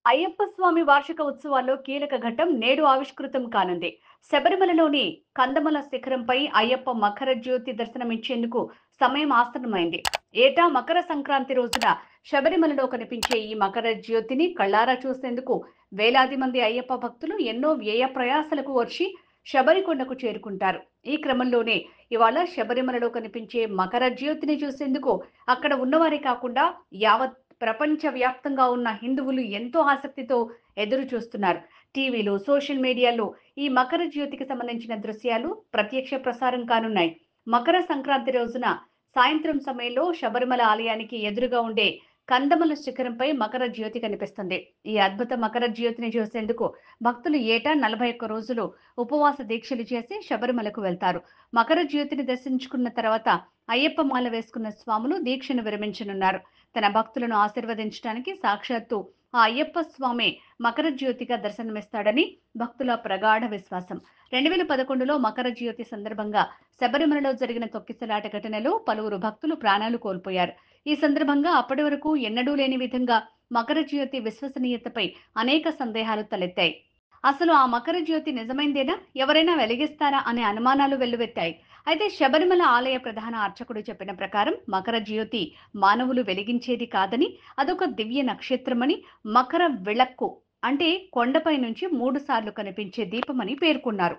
అయ్యప్ప స్వామి వార్షిక ఉత్సవాల్లో కీలక ఘట్టం నేడు ఆవిష్కృతం కానుంది. శబరిమలలోని కందమల శిఖరంపై అయ్యప్ప మకర జ్యోతి దర్శనమిచ్చేందుకు సమయం ఆసన్నమైంది. ఏటా మకర సంక్రాంతి రోజున శబరిమలలో కనిపించే ఈ మకర జ్యోతిని కళ్ళారా చూసేందుకు వేలాది మంది అయ్యప్ప భక్తులు ఎన్నో వ్యయ ప్రయాసలకు వచ్చి శబరికొండకు చేరుకుంటారు. ఈ క్రమంలోనే ఇవాళ శబరిమలలో కనిపించే మకర జ్యోతిని చూసేందుకు అక్కడ ఉన్నవారే కాకుండా యావత్ ప్రపంచ వ్యాప్తంగా ఉన్న హిందువులు ఎంతో ఆసక్తితో ఎదురు చూస్తున్నారు. టీవీలు, సోషల్ మీడియాలో ఈ మకర జ్యోతికి సంబంధించిన దృశ్యాలు ప్రత్యక్ష ప్రసారం కానున్నాయి. మకర సంక్రాంతి రోజున సాయంత్రం సమయంలో శబరిమల ఆలయానికి ఎదురుగా ఉండే కందమల శిఖరంపై మకర జ్యోతి కనిపిస్తుంది. ఈ అద్భుత మకర జ్యోతిని చూసేందుకు భక్తులు ఏటా 41 రోజులు ఉపవాస దీక్షలు చేసి శబరిమలకు వెళ్తారు. మకర జ్యోతిని దర్శించుకున్న తర్వాత అయ్యప్ప మాల వేసుకున్న స్వాములు దీక్షను విరమించనున్నారు. తన భక్తులను ఆశీర్వదించడానికి సాక్షాత్తు ఆ అయ్యప్ప స్వామి మకర జ్యోతిగా దర్శనమిస్తాడని భక్తుల ప్రగాఢ విశ్వాసం. 2011లో మకర జ్యోతి సందర్భంగా శబరిమలలో జరిగిన తొక్కిసలాట ఘటనలో పలువురు భక్తులు ప్రాణాలు కోల్పోయారు. ఈ సందర్భంగా అప్పటి వరకు ఎన్నడూ లేని విధంగా మకర జ్యోతి విశ్వసనీయతపై అనేక సందేహాలు తలెత్తాయి. అసలు ఆ మకర జ్యోతి నిజమైందేనా, ఎవరైనా వెలిగిస్తారా అనే అనుమానాలు వెల్లువెత్తాయి. అయితే శబరిమల ఆలయ ప్రధాన అర్చకుడు చెప్పిన ప్రకారం మకర జ్యోతి మానవులు వెలిగించేది కాదని, అదొక దివ్య నక్షత్రమని, మకర విళక్కు అంటే కొండపై నుంచి 3 సార్లు కనిపించే దీపమని పేర్కొన్నారు.